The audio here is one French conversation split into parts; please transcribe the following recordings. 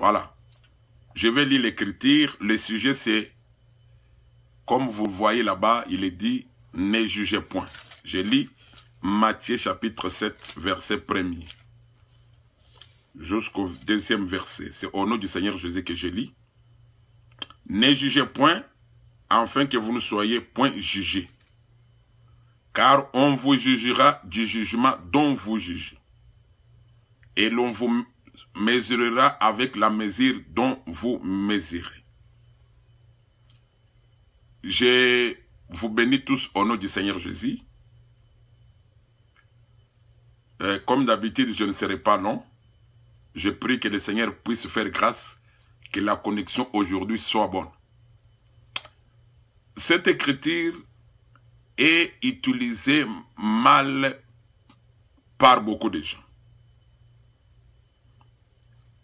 Voilà. Je vais lire l'écriture. Le sujet, c'est, comme vous le voyez là-bas, il est dit, ne jugez point. Je lis Matthieu chapitre 7, verset 1er. Jusqu'au 2e verset. C'est au nom du Seigneur Jésus que je lis. Ne jugez point, afin que vous ne soyez point jugés. Car on vous jugera du jugement dont vous jugez. Et l'on vous mesurera avec la mesure dont vous mesurez. Je vous bénis tous au nom du Seigneur Jésus. Comme d'habitude, je ne serai pas long. Je prie que le Seigneur puisse faire grâce, que la connexion aujourd'hui soit bonne. Cette écriture est utilisée mal par beaucoup de gens.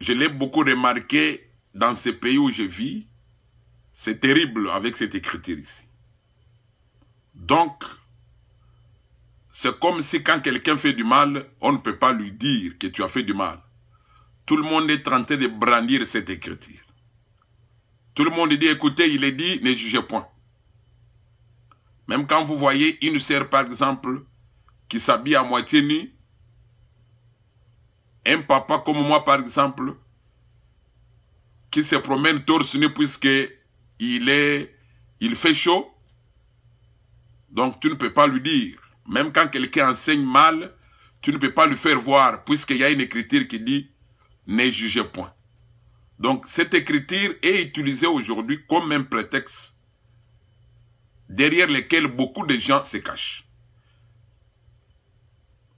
Je l'ai beaucoup remarqué dans ce pays où je vis. C'est terrible avec cette écriture ici. Donc, c'est comme si quand quelqu'un fait du mal, on ne peut pas lui dire que tu as fait du mal. Tout le monde est en train de brandir cette écriture. Tout le monde dit, écoutez, il est dit, ne jugez point. Même quand vous voyez une sœur, par exemple, qui s'habille à moitié nue, un papa comme moi, par exemple, qui se promène torse nu puisque il fait chaud, donc tu ne peux pas lui dire. Même quand quelqu'un enseigne mal, tu ne peux pas lui faire voir, puisqu'il y a une écriture qui dit « ne jugez point ». Donc cette écriture est utilisée aujourd'hui comme un prétexte derrière lequel beaucoup de gens se cachent.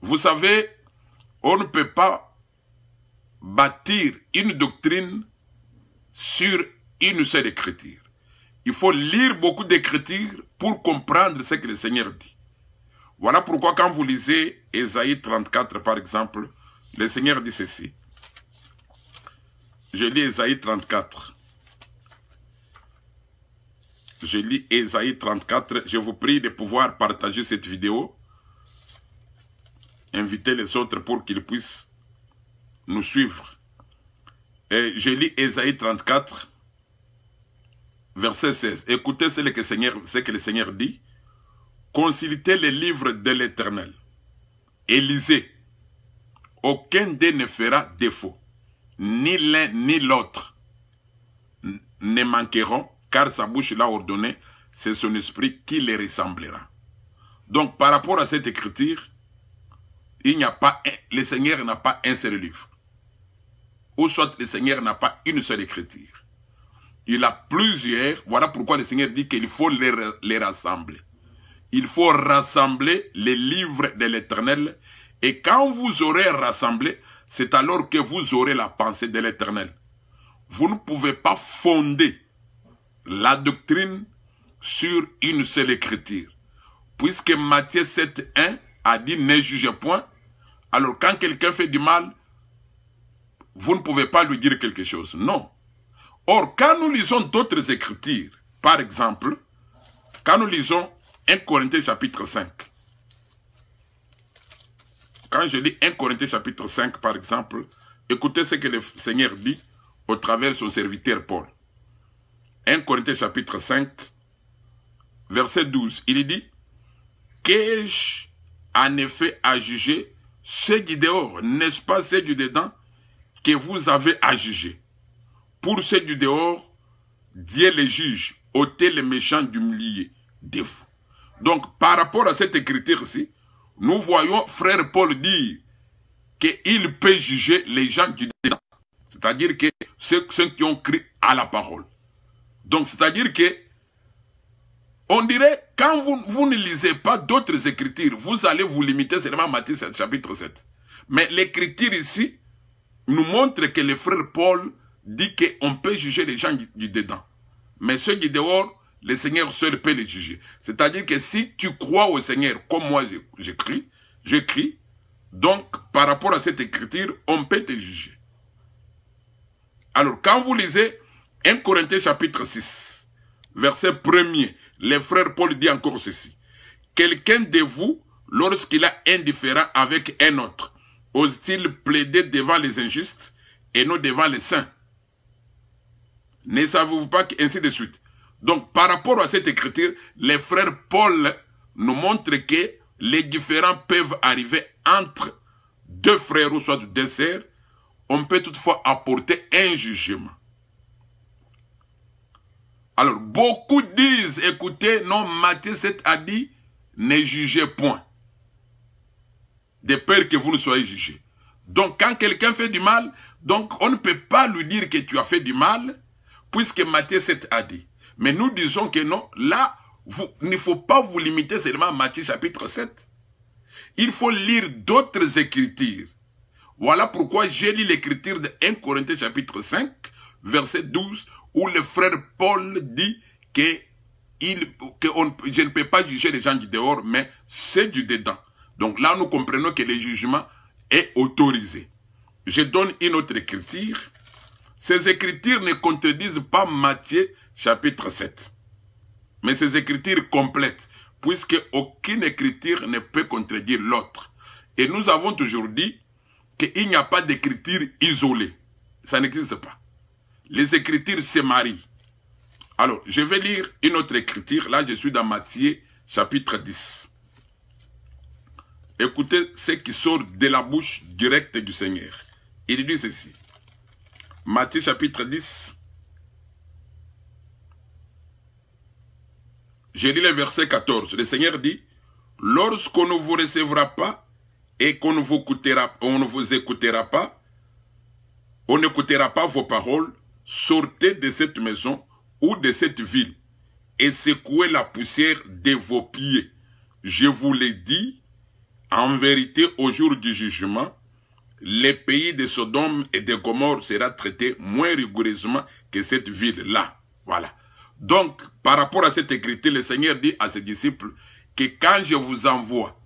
Vous savez, on ne peut pas bâtir une doctrine sur une seule écriture. Il faut lire beaucoup d'écritures pour comprendre ce que le Seigneur dit. Voilà pourquoi quand vous lisez Ésaïe 34 par exemple, le Seigneur dit ceci. Je lis Ésaïe 34. Je lis Ésaïe 34. Je vous prie de pouvoir partager cette vidéo. Invitez les autres pour qu'ils puissent nous suivre. Et je lis Ésaïe 34, verset 16. Écoutez ce que le Seigneur dit. Consultez les livres de l'Éternel et lisez. Aucun d'eux ne fera défaut. Ni l'un ni l'autre ne manqueront, car sa bouche l'a ordonné, c'est son esprit qui les ressemblera. Donc par rapport à cette écriture, le Seigneur n'a pas un seul livre. Ou soit le Seigneur n'a pas une seule écriture. Il a plusieurs. Voilà pourquoi le Seigneur dit qu'il faut les rassembler. Il faut rassembler les livres de l'Éternel. Et quand vous aurez rassemblé, c'est alors que vous aurez la pensée de l'Éternel. Vous ne pouvez pas fonder la doctrine sur une seule écriture. Puisque Matthieu 7.1 a dit ne jugez point. Alors quand quelqu'un fait du mal, vous ne pouvez pas lui dire quelque chose. Non. Or, quand nous lisons d'autres écritures, par exemple, quand nous lisons 1 Corinthiens chapitre 5, quand je lis 1 Corinthiens chapitre 5, par exemple, écoutez ce que le Seigneur dit au travers de son serviteur Paul. 1 Corinthiens chapitre 5, verset 12, il dit « Qu'ai-je en effet à juger ceux du dehors, n'est-ce pas ceux du dedans que vous avez à juger? Pour ceux du dehors, Dieu les juge, ôtez les méchants du milieu de vous. » Donc, par rapport à cette écriture-ci, nous voyons frère Paul dire qu'il peut juger les gens du dedans. C'est-à-dire que ceux qui ont cru à la parole. Donc, c'est-à-dire que, on dirait, quand vous ne lisez pas d'autres écritures, vous allez vous limiter seulement à Matthieu chapitre 7. Mais l'écriture ici nous montre que le frère Paul dit qu'on peut juger les gens du dedans. Mais ceux du dehors, le Seigneur seul peut les juger. C'est-à-dire que si tu crois au Seigneur, comme moi j'écris, donc par rapport à cette écriture, on peut te juger. Alors quand vous lisez 1 Corinthiens chapitre 6, verset 1er, le frère Paul dit encore ceci. Quelqu'un de vous, lorsqu'il a un différend avec un autre, ose-t-il plaider devant les injustes et non devant les saints? Ne savez-vous pas qu'ainsi de suite. Donc, par rapport à cette écriture, les frères Paul nous montrent que les différends peuvent arriver entre deux frères ou soit deux sœurs. On peut toutefois apporter un jugement. Alors, beaucoup disent, écoutez, non, Matthieu 7 a dit, ne jugez point. De peur que vous ne soyez jugés. Donc, quand quelqu'un fait du mal, donc on ne peut pas lui dire que tu as fait du mal, puisque Matthieu 7 a dit. Mais nous disons que non, là, il ne faut pas vous limiter seulement à Matthieu chapitre 7. Il faut lire d'autres écritures. Voilà pourquoi j'ai lu l'écriture de 1 Corinthiens chapitre 5, verset 12, où le frère Paul dit que je ne peux pas juger les gens du dehors, mais c'est du dedans. Donc là, nous comprenons que le jugement est autorisé. Je donne une autre écriture. Ces écritures ne contredisent pas Matthieu chapitre 7. Mais ces écritures complètes, puisque aucune écriture ne peut contredire l'autre. Et nous avons toujours dit qu'il n'y a pas d'écriture isolée. Ça n'existe pas. Les écritures se marient. Alors, je vais lire une autre écriture. Là, je suis dans Matthieu chapitre 10. Écoutez ce qui sort de la bouche directe du Seigneur. Il dit ceci. Matthieu chapitre 10. Je lis le verset 14. Le Seigneur dit, lorsqu'on ne vous recevra pas et qu'on ne vous écoutera pas, on n'écoutera pas vos paroles, sortez de cette maison ou de cette ville et secouez la poussière de vos pieds. Je vous l'ai dit, en vérité, au jour du jugement, le pays de Sodome et de Gomorrhe sera traité moins rigoureusement que cette ville-là. Voilà. Donc, par rapport à cette écriture, le Seigneur dit à ses disciples que quand je vous envoie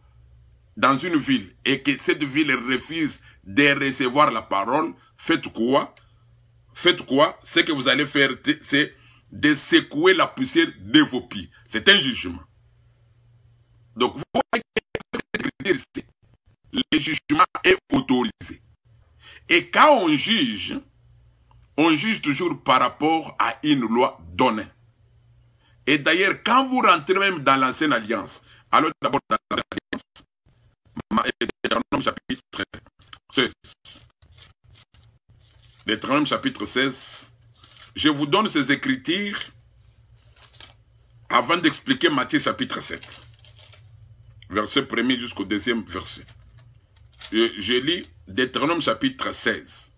dans une ville et que cette ville refuse de recevoir la parole, faites quoi? Faites quoi? Ce que vous allez faire, c'est de secouer la poussière de vos pieds. C'est un jugement. Donc, vous voyez que cette écriture ici, le jugement est autorisé. Et quand on juge toujours par rapport à une loi donnée. Et d'ailleurs, quand vous rentrez même dans l'ancienne alliance, alors d'abord dans l'ancienne alliance, Deutéronome chapitre 16. Deutéronome chapitre 16. Je vous donne ces écritures avant d'expliquer Matthieu chapitre 7. Verset 1er jusqu'au 2e verset. Je lis Deutéronome chapitre 16.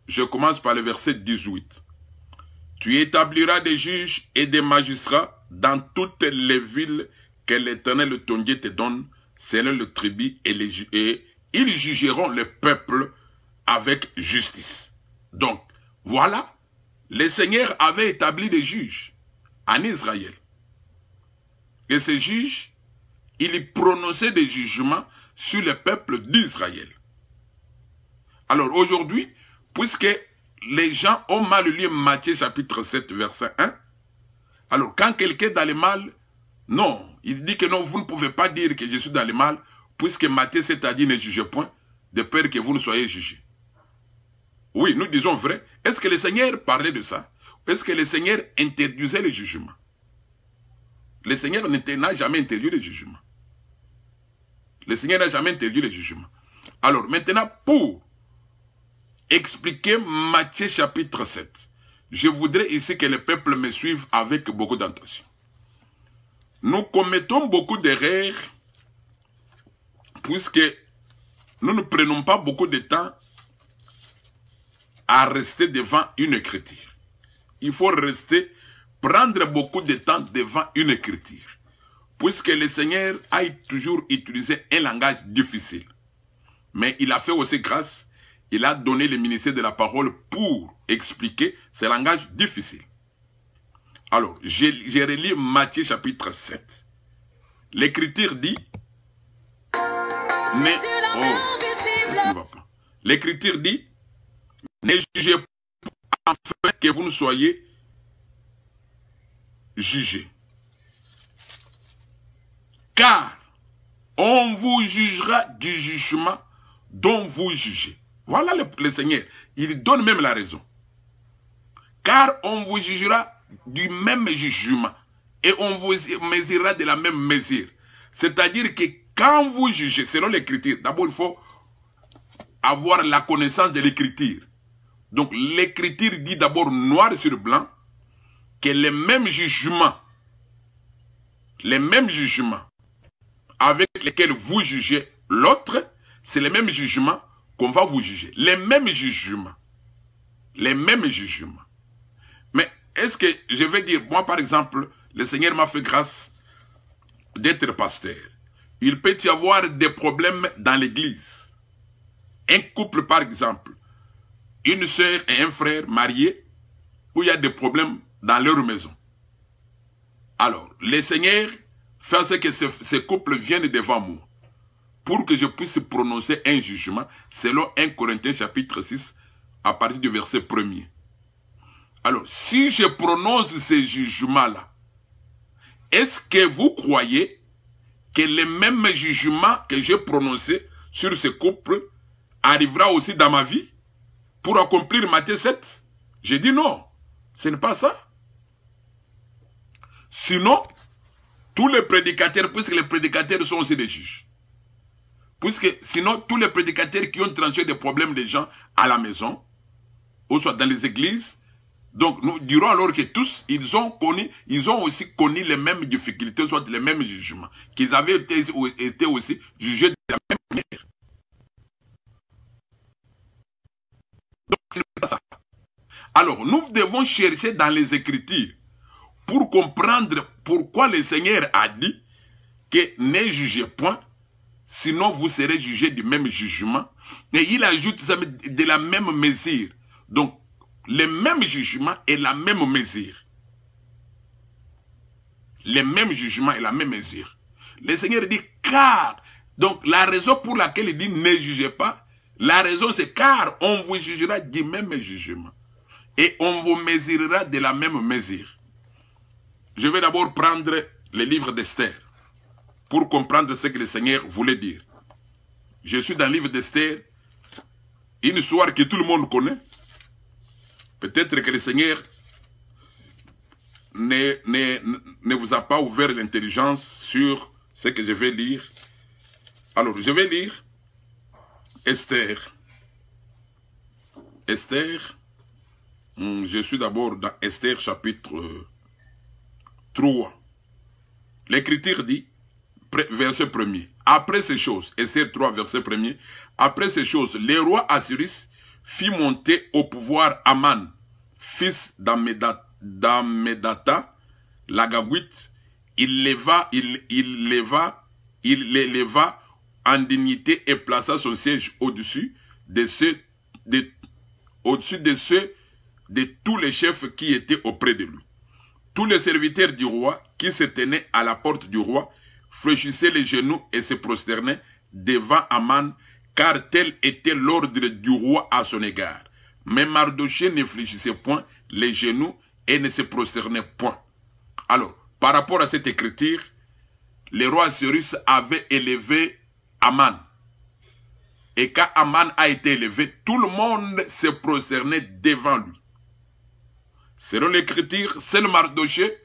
Je commence par le verset 18. Tu établiras des juges et des magistrats dans toutes les villes que l'Éternel ton Dieu te donne, selon le tribu, et ils jugeront le peuple avec justice. Donc, voilà, le Seigneur avait établi des juges en Israël. Et ces juges, ils prononçaient des jugements sur le peuple d'Israël. Alors aujourd'hui, puisque les gens ont mal lu Matthieu chapitre 7 verset 1, alors quand quelqu'un est dans le mal, non, il dit que non, vous ne pouvez pas dire que je suis dans le mal, puisque Matthieu 7 a dit ne jugez point, de peur que vous ne soyez jugés. Oui, nous disons vrai. Est-ce que le Seigneur parlait de ça? Est-ce que le Seigneur interdisait le jugement? Le Seigneur n'a jamais interdit le jugement. Le Seigneur n'a jamais interdit le jugement. Alors maintenant, pour expliquer Matthieu chapitre 7, je voudrais ici que le peuple me suive avec beaucoup d'attention. Nous commettons beaucoup d'erreurs puisque nous ne prenons pas beaucoup de temps à rester devant une écriture. Il faut prendre beaucoup de temps devant une écriture. Puisque le Seigneur a toujours utilisé un langage difficile. Mais il a fait aussi grâce, il a donné le ministère de la parole pour expliquer ce langage difficile. Alors, j'ai relis Matthieu chapitre 7. L'écriture dit... L'écriture dit... Ne jugez pas afin que vous ne soyez jugés. Car on vous jugera du jugement dont vous jugez. Voilà le Seigneur. Il donne même la raison. car on vous jugera du même jugement et on vous mesurera de la même mesure. C'est-à-dire que quand vous jugez, selon l'écriture, d'abord il faut avoir la connaissance de l'écriture. Donc l'écriture dit d'abord noir sur blanc que les mêmes jugements avec lesquels vous jugez l'autre, c'est les mêmes jugements qu'on va vous juger. Les mêmes jugements. Les mêmes jugements. Mais est-ce que je vais dire, moi par exemple, le Seigneur m'a fait grâce d'être pasteur. Il peut y avoir des problèmes dans l'église. Un couple par exemple, une sœur et un frère mariés, où il y a des problèmes dans leur maison. Alors, le Seigneur fait en sorte que ces couples viennent devant moi pour que je puisse prononcer un jugement selon 1 Corinthiens chapitre 6 à partir du verset 1er. Alors, si je prononce ces jugements-là, est-ce que vous croyez que le même jugement que j'ai prononcé sur ce couple arrivera aussi dans ma vie pour accomplir Matthieu 7? J'ai dit non, ce n'est pas ça. Sinon, tous les prédicateurs, puisque les prédicateurs sont aussi des juges, puisque sinon tous les prédicateurs qui ont tranché des problèmes des gens à la maison, ou soit dans les églises, donc nous dirons alors que tous, ils ont aussi connu les mêmes difficultés, soit les mêmes jugements, qu'ils avaient été aussi jugés de la même manière. Donc c'est pas ça. Alors nous devons chercher dans les Écritures pour comprendre pourquoi le Seigneur a dit que ne jugez point, sinon vous serez jugés du même jugement. Et il ajoute de la même mesure. Donc, le même jugement et la même mesure. Le même jugement et la même mesure. Le Seigneur dit car. Donc, la raison pour laquelle il dit ne jugez pas, la raison c'est car on vous jugera du même jugement. Et on vous mesurera de la même mesure. Je vais d'abord prendre le livre d'Esther pour comprendre ce que le Seigneur voulait dire. Je suis dans le livre d'Esther, une histoire que tout le monde connaît. Peut-être que le Seigneur ne vous a pas ouvert l'intelligence sur ce que je vais lire. Alors, je vais lire Esther. Esther, je suis d'abord dans Esther chapitre 3. L'Écriture dit, verset 1er, après ces choses, Esther 3, verset 1er, après ces choses, le roi Assyrus fit monter au pouvoir Aman, fils d'Amedata, l'Agagouite. Il l'éleva en dignité et plaça son siège au-dessus de tous les chefs qui étaient auprès de lui. Tous les serviteurs du roi qui se tenaient à la porte du roi fléchissaient les genoux et se prosternaient devant Aman, car tel était l'ordre du roi à son égard. Mais Mardochée ne fléchissait point les genoux et ne se prosternait point. Alors, par rapport à cette écriture, le roi Assyrus avait élevé Aman. Et quand Aman a été élevé, tout le monde se prosternait devant lui. Selon l'écriture, seul Mardochée,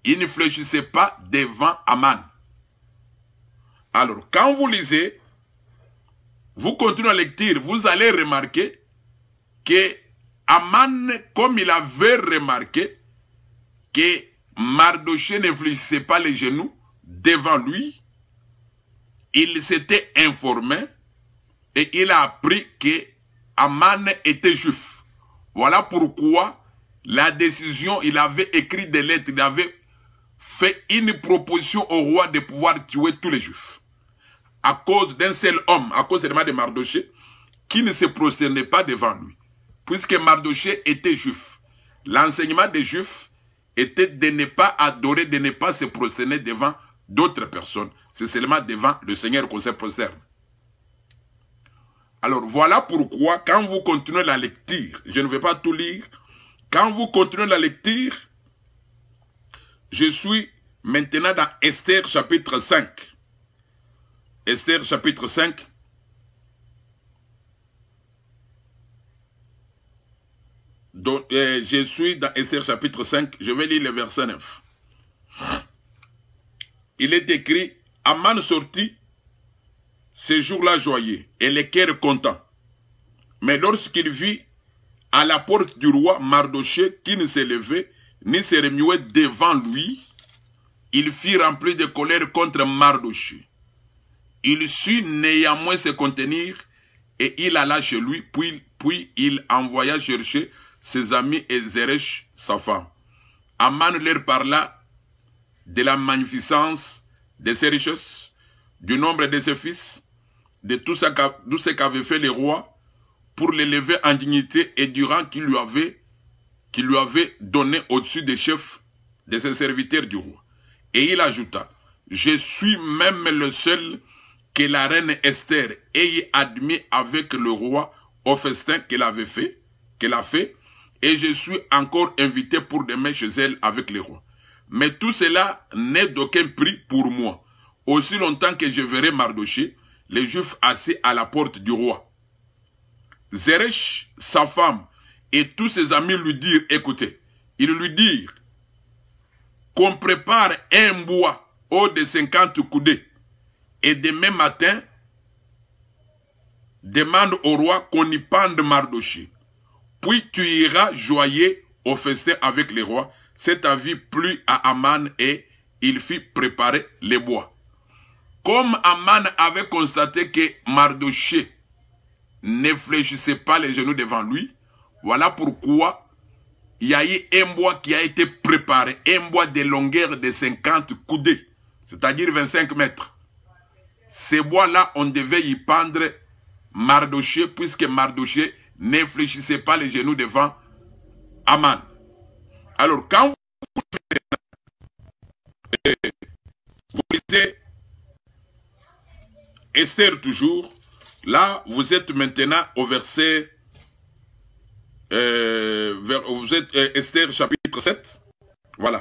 il ne fléchissait pas devant Aman. Alors, quand vous lisez, vous continuez la lecture, vous allez remarquer que Aman, comme il avait remarqué que Mardochée ne fléchissait pas les genoux devant lui, il s'était informé et il a appris que Aman était juif. Voilà pourquoi la décision, il avait écrit des lettres, il avait fait une proposition au roi de pouvoir tuer tous les juifs. À cause d'un seul homme, à cause seulement de Mardochée, qui ne se prosternait pas devant lui. Puisque Mardochée était juif. L'enseignement des juifs était de ne pas adorer, de ne pas se prosterner devant d'autres personnes. C'est seulement devant le Seigneur qu'on se prosterne. Alors voilà pourquoi, quand vous continuez la lecture, je ne vais pas tout lire, quand vous continuez la lecture, je suis maintenant dans Esther chapitre 5. Esther chapitre 5. Donc, je suis dans Esther chapitre 5, je vais lire le verset 9. Il est écrit, Aman sortit ce jour-là joyeux et le cœur content. Mais lorsqu'il vit à la porte du roi Mardochée qui ne s'est levé ni se remuait devant lui, il fut rempli de colère contre Mardochée. Il sut néanmoins se contenir et il alla chez lui, puis il envoya chercher ses amis et Zeresh, sa femme. Aman leur parla de la magnificence de ses richesses, du nombre de ses fils, de tout ce qu'avait fait le roi pour l'élever en dignité et du rang qu'il lui avait donné au-dessus des chefs de ses serviteurs du roi. Et il ajouta, je suis même le seul que la reine Esther ait admis avec le roi au festin qu'elle a fait, et je suis encore invité pour demain chez elle avec le roi. Mais tout cela n'est d'aucun prix pour moi, aussi longtemps que je verrai Mardochée, les Juifs assis à la porte du roi. Zeresh, sa femme, et tous ses amis lui dirent, écoutez, ils lui dirent qu'on prépare un bois haut de 50 coudées, et demain matin, demande au roi qu'on y pende Mardochée. Puis tu iras joyeux au festin avec les rois. Cet avis plut à Aman et il fit préparer les bois. Comme Aman avait constaté que Mardochée ne fléchissait pas les genoux devant lui, voilà pourquoi il y a eu un bois qui a été préparé, un bois de longueur de 50 coudées, c'est-à-dire 25 mètres. Ces bois-là, on devait y pendre Mardochée, puisque Mardochée ne fléchissait pas les genoux devant Aman. Alors, quand vous lisez Esther toujours, là, vous êtes maintenant au verset, vous êtes Esther chapitre 7, voilà,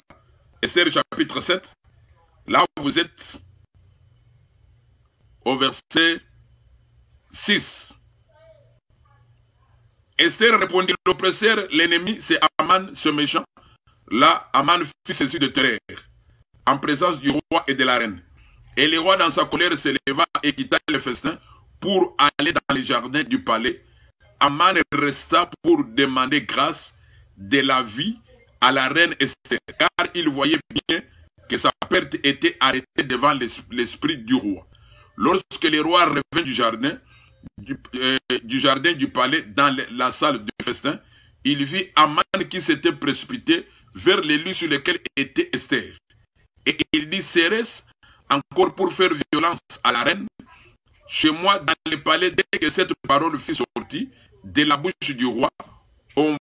Esther chapitre 7, là, vous êtes au verset 6. Esther répondit, l'oppresseur, l'ennemi, c'est Aman, ce méchant. Là, Aman fit ceci de terreur, en présence du roi et de la reine. Et le roi, dans sa colère, se leva et quitta le festin pour aller dans les jardins du palais. Aman resta pour demander grâce de la vie à la reine Esther, car il voyait bien que sa perte était arrêtée devant l'esprit du roi. Lorsque le roi revint du jardin du palais dans la salle de festin, il vit Aman qui s'était précipité vers les lits sur lesquels était Esther. Et il dit, serait-ce encore pour faire violence à la reine? Chez moi, dans le palais, dès que cette parole fut sortie de la bouche du roi, on